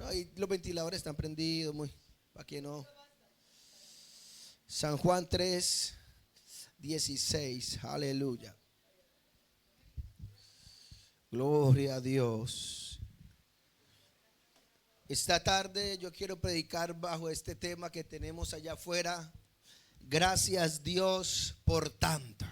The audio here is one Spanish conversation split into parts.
No, y los ventiladores están prendidos, muy, para que no. San Juan 3:16, aleluya. Gloria a Dios. Esta tarde yo quiero predicar bajo este tema que tenemos allá afuera. Gracias Dios por tanto.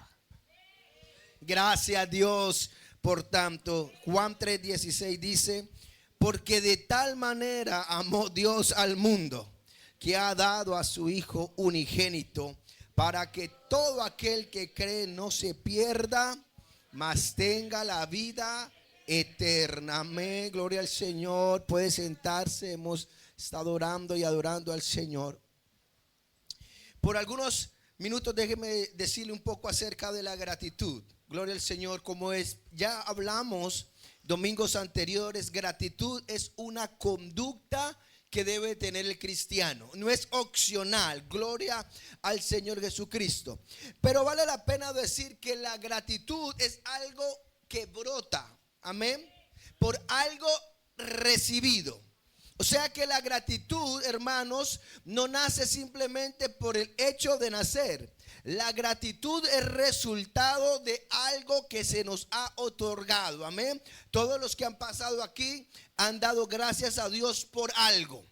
Gracias Dios por tanto. Juan 3:16 dice: porque de tal manera amó Dios al mundo, que ha dado a su Hijo unigénito, para que todo aquel que cree no se pierda, mas tenga la vida eterna. Amén, gloria al Señor. Puede sentarse, hemos estado orando y adorando al Señor. Por algunos minutos déjeme decirle un poco acerca de la gratitud. Gloria al Señor. Como es, ya hablamos domingos anteriores, gratitud es una conducta que debe tener el cristiano. No es opcional. Gloria al Señor Jesucristo. Pero vale la pena decir que la gratitud es algo que brota. Amén. Por algo recibido. O sea que la gratitud, hermanos, no nace simplemente por el hecho de nacer. La gratitud es resultado de algo que se nos ha otorgado. Amén. Todos los que han pasado aquí han dado gracias a Dios por algo.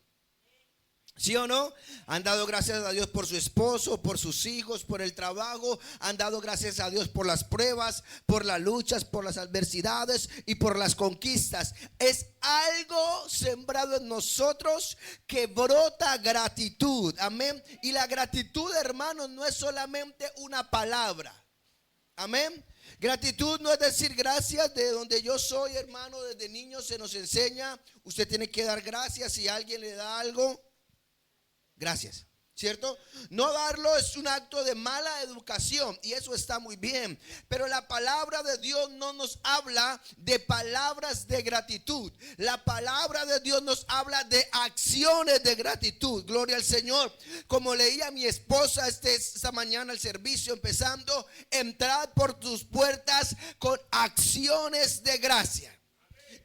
¿Sí o no? Han dado gracias a Dios por su esposo, por sus hijos, por el trabajo. Han dado gracias a Dios por las pruebas, por las luchas, por las adversidades y por las conquistas. Es algo sembrado en nosotros que brota gratitud. Amén. Y la gratitud, hermanos, no es solamente una palabra. Amén. Gratitud no es decir gracias. De donde yo soy, hermano, desde niño se nos enseña: usted tiene que dar gracias si alguien le da algo. Gracias, ¿cierto? No darlo es un acto de mala educación y eso está muy bien. Pero la palabra de Dios no nos habla de palabras de gratitud. La palabra de Dios nos habla de acciones de gratitud. Gloria al Señor. Como leía mi esposa esta mañana al servicio empezando: entrad por tus puertas con acciones de gracia.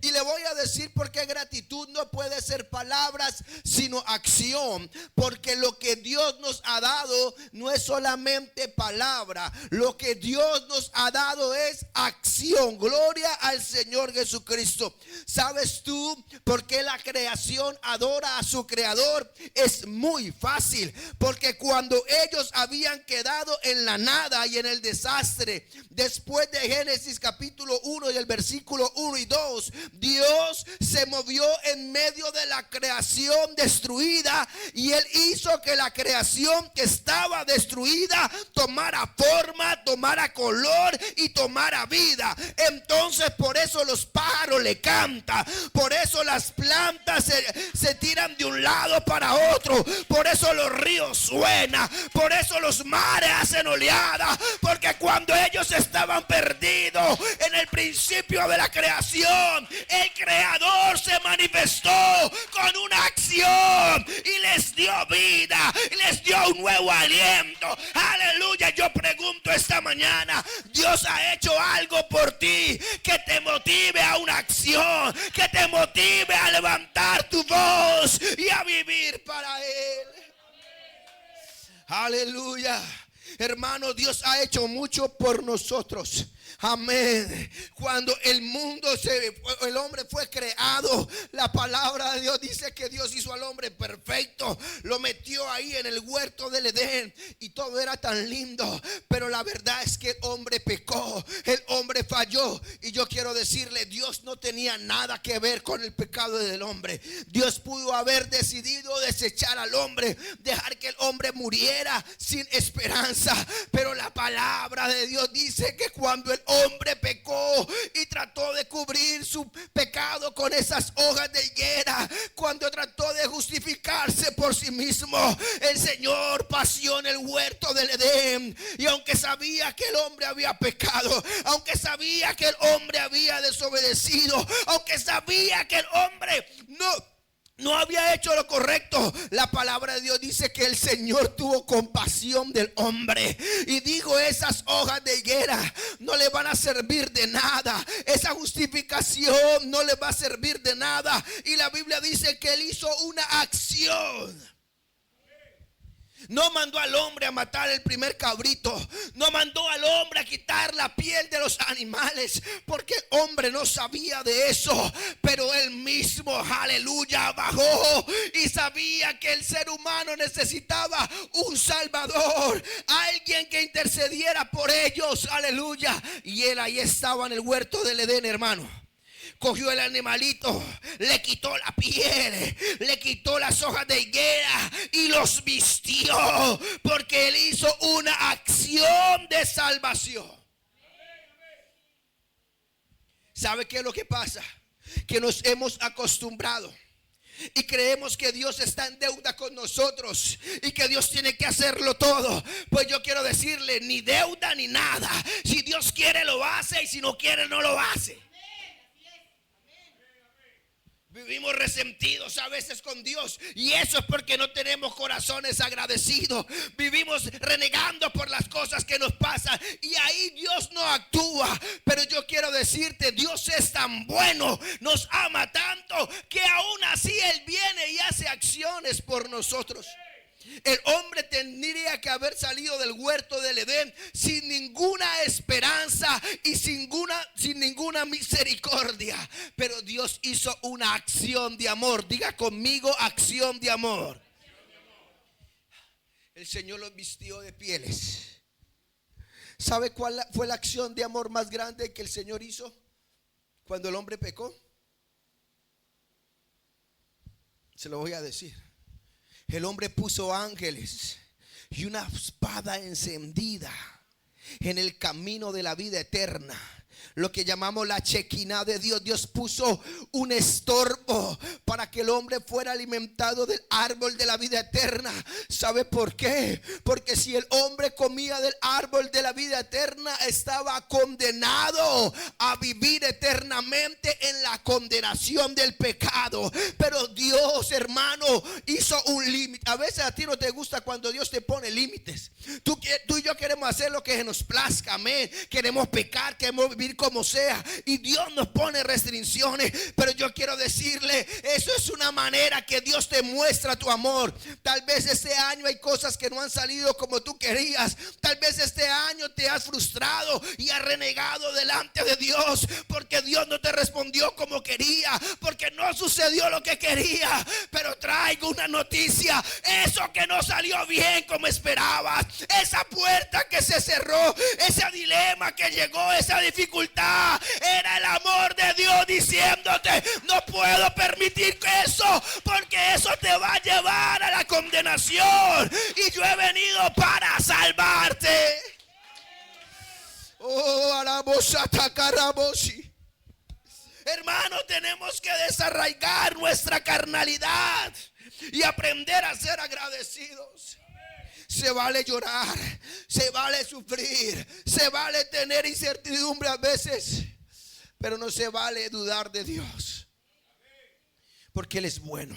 Y le voy a decir por qué gratitud no puede ser palabras, sino acción. Porque lo que Dios nos ha dado no es solamente palabra. Lo que Dios nos ha dado es acción. Gloria al Señor Jesucristo. ¿Sabes tú por qué la creación adora a su creador? Es muy fácil. Porque cuando ellos habían quedado en la nada y en el desastre, después de Génesis capítulo 1 y el versículo 1 y 2, Dios se movió en medio de la creación destruida y Él hizo que la creación que estaba destruida tomara forma, tomara color y tomara vida. Entonces por eso los pájaros le cantan, por eso las plantas se tiran de un lado para otro, por eso los ríos suenan, por eso los mares hacen oleadas, porque cuando ellos estaban perdidos en el principio de la creación, el creador se manifestó con una acción y les dio vida, y les dio un nuevo aliento. Aleluya. Yo pregunto esta mañana: Dios ha hecho algo por ti que te motive a una acción, que te motive a levantar tu voz y a vivir para Él. Aleluya. Hermano, Dios ha hecho mucho por nosotros. Amén. Cuando el hombre fue creado, la palabra de Dios dice que Dios hizo al hombre perfecto, lo metió ahí en el huerto del Edén y todo era tan lindo. Pero la verdad es que el hombre pecó, el hombre falló. Y yo quiero decirle: Dios no tenía nada que ver con el pecado del hombre. Dios pudo haber decidido desechar al hombre, dejar que el hombre muriera sin esperanza. Pero la palabra de Dios dice que cuando el hombre pecó y trató de cubrir su pecado con esas hojas de higuera, cuando trató de justificarse por sí mismo, el Señor paseó en el huerto del Edén. Y aunque sabía que el hombre había pecado, aunque sabía que el hombre había desobedecido, aunque sabía que el hombre no había hecho lo correcto, la palabra de Dios dice que el Señor tuvo compasión del hombre y dijo: esas hojas de higuera no le van a servir de nada, esa justificación no le va a servir de nada. Y la Biblia dice que él hizo una acción. No mandó al hombre a matar el primer cabrito. No mandó al hombre a quitar la piel de los animales, porque el hombre no sabía de eso. Pero él mismo, aleluya, bajó y sabía que el ser humano necesitaba un salvador, alguien que intercediera por ellos, aleluya. Y él ahí estaba en el huerto del Edén, hermano. Cogió el animalito, le quitó la piel, le quitó las hojas de higuera y los vistió, porque él hizo una acción de salvación. ¿Sabe qué es lo que pasa? Que nos hemos acostumbrado y creemos que Dios está en deuda con nosotros y que Dios tiene que hacerlo todo. Pues yo quiero decirle: ni deuda ni nada. Si Dios quiere lo hace, y si no quiere no lo hace. Vivimos resentidos a veces con Dios, y eso es porque no tenemos corazones agradecidos. Vivimos renegando por las cosas que nos pasan, y ahí Dios no actúa. Pero yo quiero decirte: Dios es tan bueno, nos ama tanto, que aún así Él viene y hace acciones por nosotros. El hombre tendría que haber salido del huerto del Edén sin ninguna esperanza y sin ninguna misericordia. Pero Dios hizo una acción de amor. Diga conmigo: acción de amor. El Señor los vistió de pieles. ¿Sabe cuál fue la acción de amor más grande que el Señor hizo cuando el hombre pecó? Se lo voy a decir. El hombre puso ángeles y una espada encendida en el camino de la vida eterna, lo que llamamos la Chequina de Dios. Dios puso un estorbo para que el hombre fuera alimentado del árbol de la vida eterna. ¿Sabe por qué? Porque si el hombre comía del árbol de la vida eterna, estaba condenado a vivir eternamente en la condenación del pecado. Pero Dios, hermano, hizo un límite. A veces a ti no te gusta cuando Dios te pone límites. Tú y yo queremos hacer lo que nos plazca, amén. Queremos pecar, queremos vivir como sea, y Dios nos pone restricciones. Pero yo quiero decirle: eso es una manera que Dios te muestra tu amor. Tal vez este año hay cosas que no han salido como tú querías. Tal vez este año te has frustrado y has renegado delante de Dios, porque Dios no te respondió como quería, porque no sucedió lo que quería. Pero traigo una noticia: eso que no salió bien como esperabas, esa puerta que se cerró, ese dilema que llegó, esa dificultad, era el amor de Dios diciéndote: no puedo permitir eso, porque eso te va a llevar a la condenación, y yo he venido para salvarte. Oh, hermano, tenemos que desarraigar nuestra carnalidad y aprender a ser agradecidos. Se vale llorar, se vale sufrir, se vale tener incertidumbre a veces, pero no se vale dudar de Dios, porque Él es bueno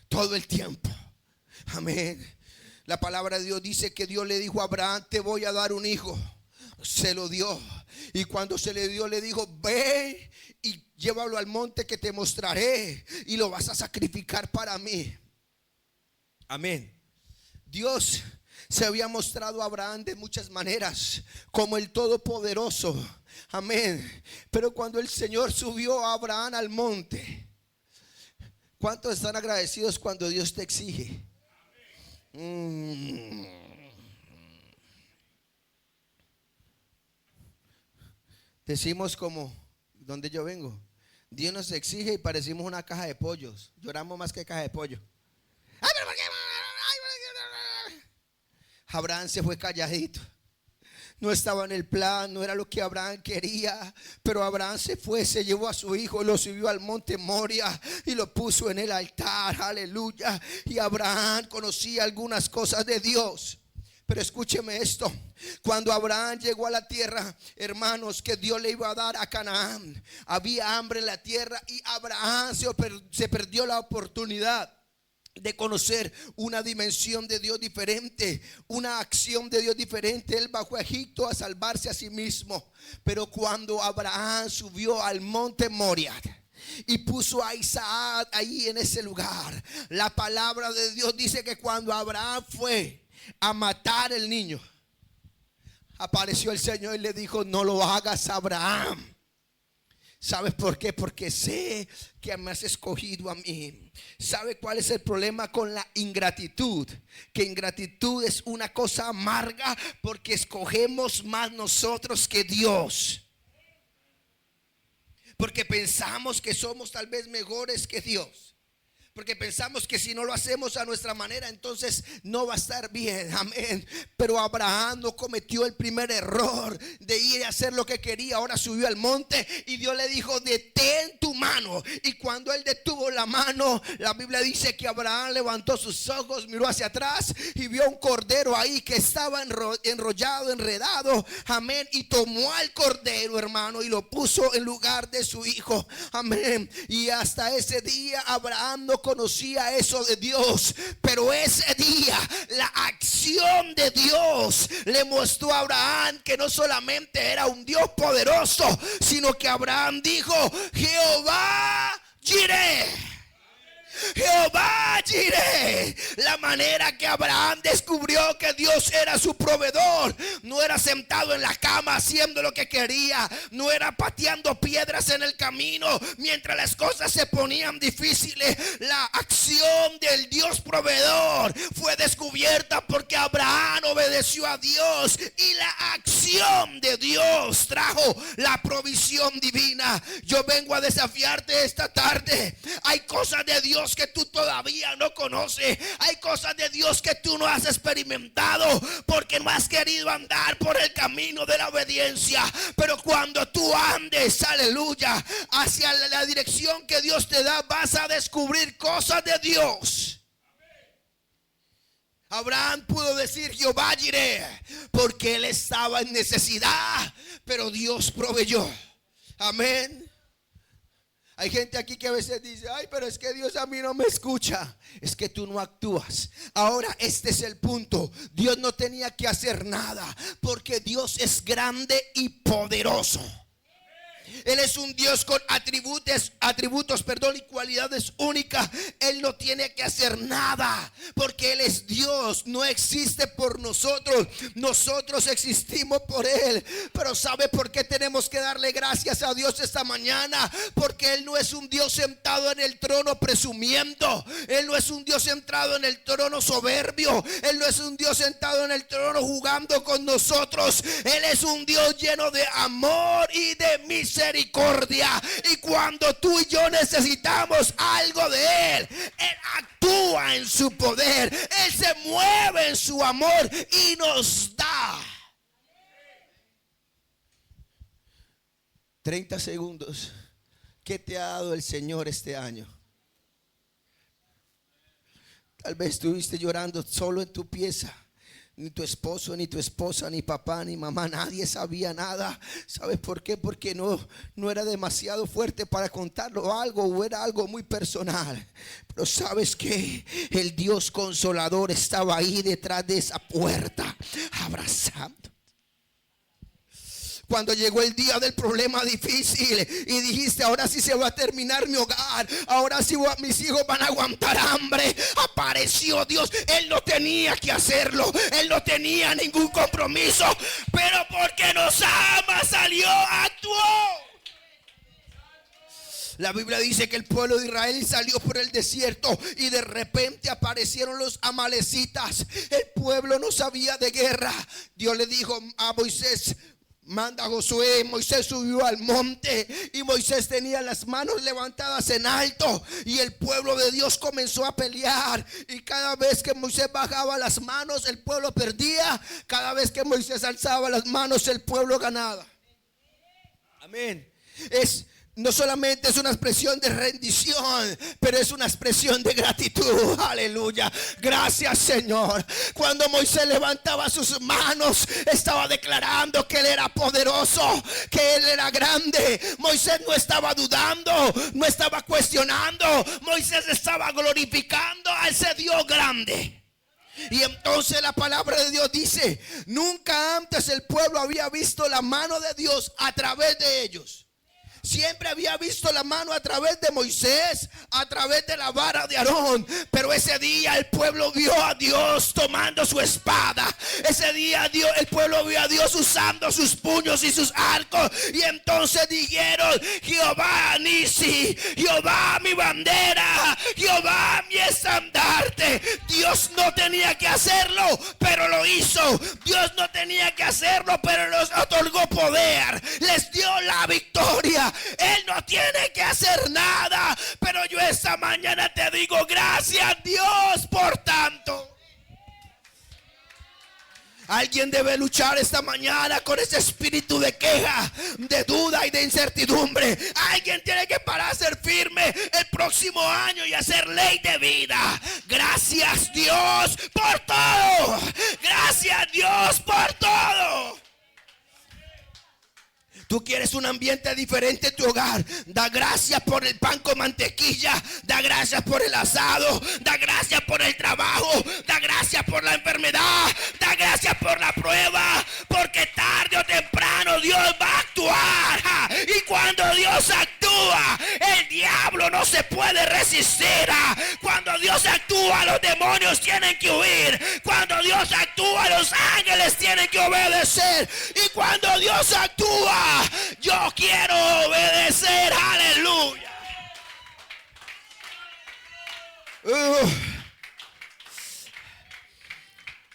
todo el tiempo. Amén. La palabra de Dios dice que Dios le dijo a Abraham: te voy a dar un hijo. Se lo dio, y cuando se le dio, le dijo: ve y llévalo al monte que te mostraré, y lo vas a sacrificar para mí. Amén. Dios se había mostrado a Abraham de muchas maneras como el Todopoderoso. Amén. Pero cuando el Señor subió a Abraham al monte, ¿cuántos están agradecidos cuando Dios te exige? Decimos como donde yo vengo: Dios nos exige y parecimos una caja de pollos. Lloramos más que caja de pollo. ¡Ay, pero por qué! Abraham se fue calladito. No estaba en el plan, no era lo que Abraham quería. Pero Abraham se fue, se llevó a su hijo, lo subió al monte Moria y lo puso en el altar. Aleluya. Y Abraham conocía algunas cosas de Dios, Pero escúcheme esto, cuando Abraham llegó a la tierra, hermanos, que Dios le iba a dar a Canaán, había hambre en la tierra y Abraham se perdió la oportunidad de conocer una dimensión de Dios diferente, una acción de Dios diferente. Él bajó a Egipto a salvarse a sí mismo. Pero cuando Abraham subió al monte Moriah y puso a Isaac ahí en ese lugar, la palabra de Dios dice que cuando Abraham fue a matar el niño, apareció el Señor y le dijo: no lo hagas, Abraham. ¿Sabes por qué? Porque sé que me has escogido a mí. ¿Sabe cuál es el problema con la ingratitud? Que ingratitud es una cosa amarga, porque escogemos más nosotros que Dios. Porque pensamos que somos tal vez mejores que Dios. Porque pensamos que si no lo hacemos a nuestra manera, entonces no va a estar bien. Amén. Pero Abraham no cometió el primer error de ir a hacer lo que quería. Ahora subió al monte y Dios le dijo: detén tu mano. Y cuando él detuvo la mano, la Biblia dice que Abraham levantó sus ojos, miró hacia atrás y vio un cordero ahí que estaba enrollado, enredado. Amén. Y tomó al cordero, hermano, y lo puso en lugar de su hijo. Amén. Y hasta ese día Abraham no conocía eso de Dios, pero ese día la acción de Dios le mostró a Abraham que no solamente era un Dios poderoso, sino que Abraham dijo: Jehová Jireh. Jehová Jireh. La manera que Abraham descubrió que Dios era su proveedor no era sentado en la cama haciendo lo que quería, no era pateando piedras en el camino mientras las cosas se ponían difíciles. La acción del Dios proveedor fue descubierta porque Abraham obedeció a Dios, y la acción de Dios trajo la provisión divina. Yo vengo a desafiarte esta tarde. Hay cosas de Dios que tú todavía no conoces. Hay cosas de Dios que tú no has experimentado porque no has querido andar por el camino de la obediencia. Pero cuando tú andes, aleluya, hacia la dirección que Dios te da, vas a descubrir cosas de Dios. Abraham pudo decir Jehová Jireh porque él estaba en necesidad, pero Dios proveyó. Amén. Hay gente aquí que a veces dice: ay, pero es que Dios a mí no me escucha. Es que tú no actúas. Ahora este es el punto. Dios no tenía que hacer nada porque Dios es grande y poderoso. Él es un Dios con atributos, y cualidades únicas. Él no tiene que hacer nada porque Él es Dios. No existe por nosotros, nosotros existimos por Él. Pero ¿sabe por qué tenemos que darle gracias a Dios esta mañana? Porque Él no es un Dios sentado en el trono presumiendo. Él no es un Dios sentado en el trono soberbio. Él no es un Dios sentado en el trono jugando con nosotros. Él es un Dios lleno de amor y de misericordia. Y cuando tú y yo necesitamos algo de Él, Él actúa en su poder. Él se mueve en su amor y nos da. 30 segundos. ¿Qué te ha dado el Señor este año? Tal vez estuviste llorando solo en tu pieza. Ni tu esposo, ni tu esposa, ni papá, ni mamá, nadie sabía nada. ¿Sabes por qué? Porque no era demasiado fuerte para contarlo algo, o era algo muy personal. Pero ¿sabes qué? El Dios consolador estaba ahí detrás de esa puerta, abrazando. Cuando llegó el día del problema difícil y dijiste: ahora sí se va a terminar mi hogar, ahora sí mis hijos van a aguantar hambre, apareció Dios. Él no tenía que hacerlo, Él no tenía ningún compromiso, pero porque nos ama salió, actuó. La Biblia dice que el pueblo de Israel salió por el desierto y de repente aparecieron los amalecitas. El pueblo no sabía de guerra. Dios le dijo a Moisés: manda a Josué. Moisés subió al monte y Moisés tenía las manos levantadas en alto y el pueblo de Dios comenzó a pelear. Y cada vez que Moisés bajaba las manos, el pueblo perdía. Cada vez que Moisés alzaba las manos, el pueblo ganaba. Amén. no solamente es una expresión de rendición, pero es una expresión de gratitud. Aleluya. Gracias, Señor. Cuando Moisés levantaba sus manos, estaba declarando que él era poderoso, que él era grande. Moisés no estaba dudando, no estaba cuestionando. Moisés estaba glorificando a ese Dios grande. Y entonces la palabra de Dios dice: nunca antes el pueblo había visto la mano de Dios a través de ellos. Siempre había visto la mano a través de Moisés, a través de la vara de Aarón. Pero ese día el pueblo vio a Dios tomando su espada. Ese día el pueblo vio a Dios usando sus puños y sus arcos. Y entonces dijeron: Jehová Nisi, Jehová mi bandera, Jehová mi estandarte. Dios no tenía que hacerlo, pero lo hizo. Dios no tenía que hacerlo, pero les otorgó poder. Les dio la victoria. Él no tiene que hacer nada. Pero yo esta mañana te digo: gracias, Dios, por tanto. Alguien debe luchar esta mañana con ese espíritu de queja, de duda y de incertidumbre. Alguien tiene que parar a ser firme el próximo año y hacer ley de vida. Gracias, Dios, por todo. Gracias, Dios, por todo. Tú quieres un ambiente diferente en tu hogar. Da gracias por el pan con mantequilla. Da gracias por el asado. Da gracias por el trabajo. Da gracias por la enfermedad. Da gracias por la prueba. Porque tarde o temprano Dios va a actuar. Y cuando Dios actúa, el diablo no se puede resistir. Cuando Dios actúa, los demonios tienen que huir. Cuando Dios actúa, los ángeles tienen que obedecer. Y cuando Dios actúa, yo quiero obedecer. Aleluya.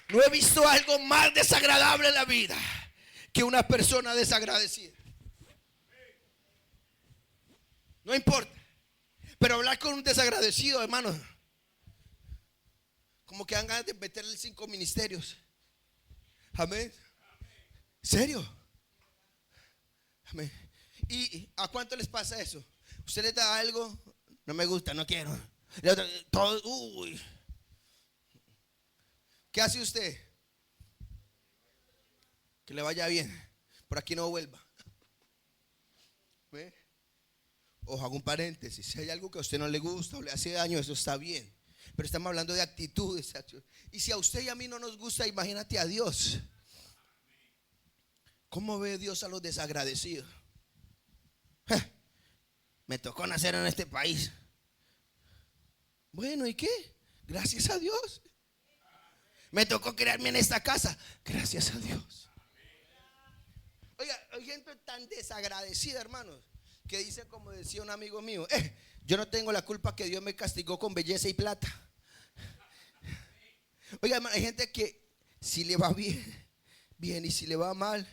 No he visto algo más desagradable en la vida que una persona desagradecida. No importa. Pero hablar con un desagradecido, hermano, como que dan ganas de meterle 5 ministerios. Amén. ¿Serio? Amén. ¿Y a cuánto les pasa eso? Usted les da algo, no me gusta, no quiero. Todo, uy. ¿Qué hace usted? Que le vaya bien. Por aquí no vuelva. ¿Ve? Ojo, hago un paréntesis. Si hay algo que a usted no le gusta o le hace daño, eso está bien. Pero estamos hablando de actitudes. Y si a usted y a mí no nos gusta, imagínate a Dios. ¿Cómo ve Dios a los desagradecidos? Me tocó nacer en este país. Bueno, ¿y qué? Gracias a Dios. Me tocó criarme en esta casa. Gracias a Dios. Oiga, hay gente tan desagradecida, hermanos, que dice, como decía un amigo mío: yo no tengo la culpa que Dios me castigó con belleza y plata. Oiga, hermano, hay gente que si le va bien, bien, y si le va mal,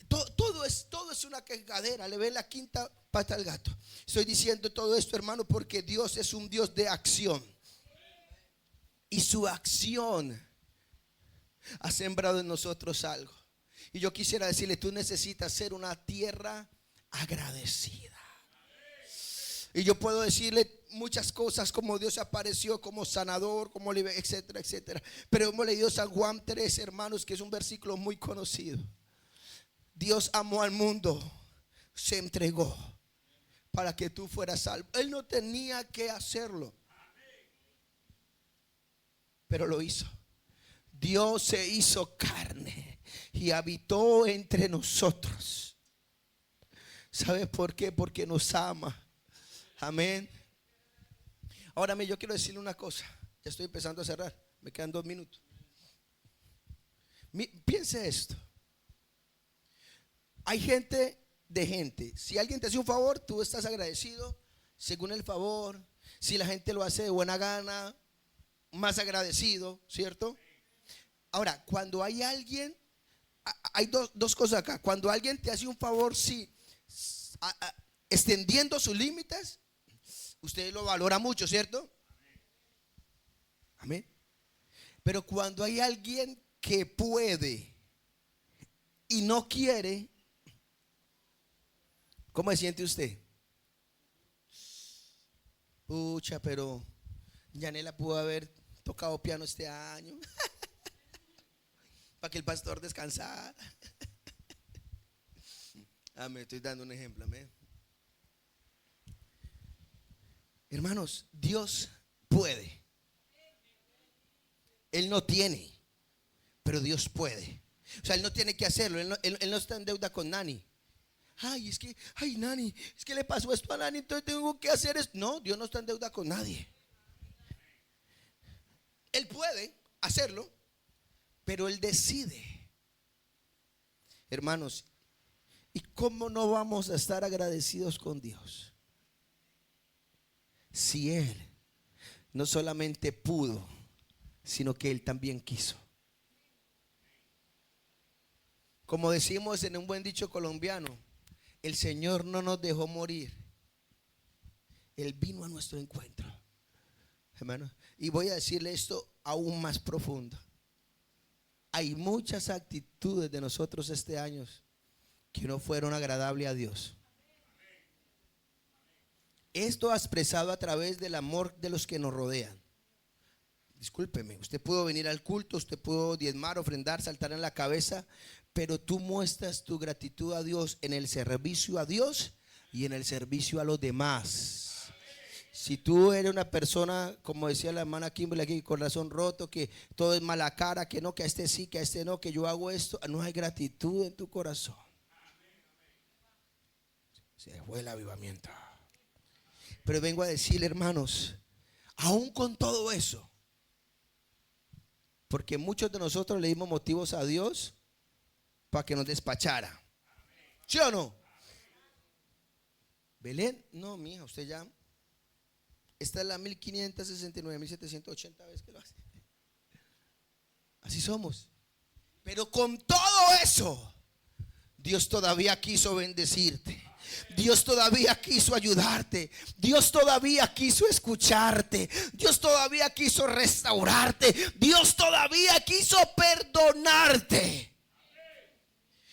todo es una quejadera. Le ve la quinta pata al gato. Estoy diciendo todo esto, hermano, porque Dios es un Dios de acción. Y su acción ha sembrado en nosotros algo. Y yo quisiera decirle: tú necesitas ser una tierra agradecida. Y yo puedo decirle muchas cosas, como Dios apareció como sanador, como libre, etcétera, etcétera. Pero hemos leído San Juan 3, hermanos, que es un versículo muy conocido. Dios amó al mundo, se entregó para que tú fueras salvo. Él no tenía que hacerlo, pero lo hizo. Dios se hizo carne y habitó entre nosotros. ¿Sabes por qué? Porque nos ama. Amén. Ahora yo quiero decirle una cosa. Ya estoy empezando a cerrar. Me quedan 2 minutos. Piense esto. Hay gente de gente. Si alguien te hace un favor, tú estás agradecido según el favor. Si la gente lo hace de buena gana, más agradecido, ¿cierto? Ahora, cuando hay alguien, hay dos cosas acá. Cuando alguien te hace un favor, sí, extendiendo sus límites, usted lo valora mucho, ¿cierto? Amén. Pero cuando hay alguien que puede y no quiere, ¿Cómo se siente usted? Pucha, pero Yanela pudo haber tocado piano este año para que el pastor descansara. Me estoy dando un ejemplo, amén. Hermanos, Dios puede. Él no tiene, pero Dios puede. O sea, Él no tiene que hacerlo. Él no está en deuda con Nani. Ay, es que, ay, Nani, es que le pasó esto a Nani, entonces tengo que hacer esto. No, Dios no está en deuda con nadie. Él puede hacerlo, pero Él decide. Hermanos, ¿y cómo no vamos a estar agradecidos con Dios? Si Él no solamente pudo, sino que Él también quiso. Como decimos en un buen dicho colombiano, el Señor no nos dejó morir. Él vino a nuestro encuentro. Hermano, y voy a decirle esto aún más profundo. Hay muchas actitudes de nosotros este año que no fueron agradables a Dios. Esto ha expresado a través del amor de los que nos rodean. Discúlpeme, usted pudo venir al culto, usted pudo diezmar, ofrendar, saltar en la cabeza, pero tú muestras tu gratitud a Dios en el servicio a Dios y en el servicio a los demás. Si tú eres una persona, como decía la hermana Kimberly aquí, corazón roto, que todo es mala cara, que no, que a este sí, que a este no, que yo hago esto, no hay gratitud en tu corazón. Se fue el avivamiento. Pero vengo a decirle, hermanos, aún con todo eso, porque muchos de nosotros le dimos motivos a Dios para que nos despachara. ¿Sí o no? Belén, no, mija, usted ya. Esta es la 1569, 1780 veces que lo hace. Así somos. Pero con todo eso, Dios todavía quiso bendecirte. Dios todavía quiso ayudarte. Dios todavía quiso escucharte. Dios todavía quiso restaurarte. Dios todavía quiso perdonarte.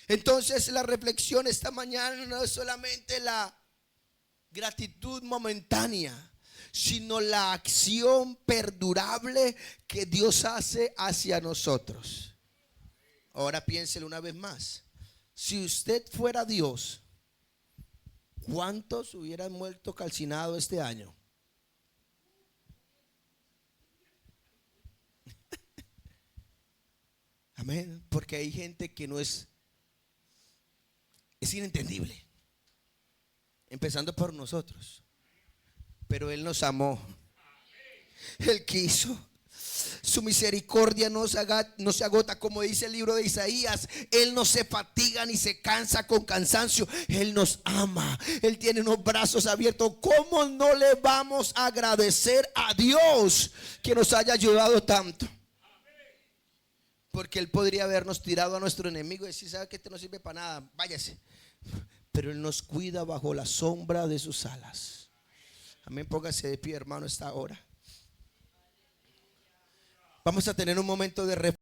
Entonces la reflexión esta mañana no es solamente la gratitud momentánea, sino la acción perdurable que Dios hace hacia nosotros. Ahora piénselo una vez más. Si usted fuera Dios, ¿cuántos hubieran muerto calcinados este año? Amén. Porque hay gente que no es inentendible. Empezando por nosotros. Pero Él nos amó. Él quiso. Su misericordia no se agota, como dice el libro de Isaías. Él no se fatiga ni se cansa con cansancio. Él nos ama. Él tiene unos brazos abiertos. ¿Cómo no le vamos a agradecer a Dios que nos haya ayudado tanto? Porque Él podría habernos tirado a nuestro enemigo y decir: ¿sabe que este no sirve para nada? Váyase. Pero Él nos cuida bajo la sombra de sus alas. Amén. Póngase de pie, hermano, esta hora. Vamos a tener un momento de reflexión.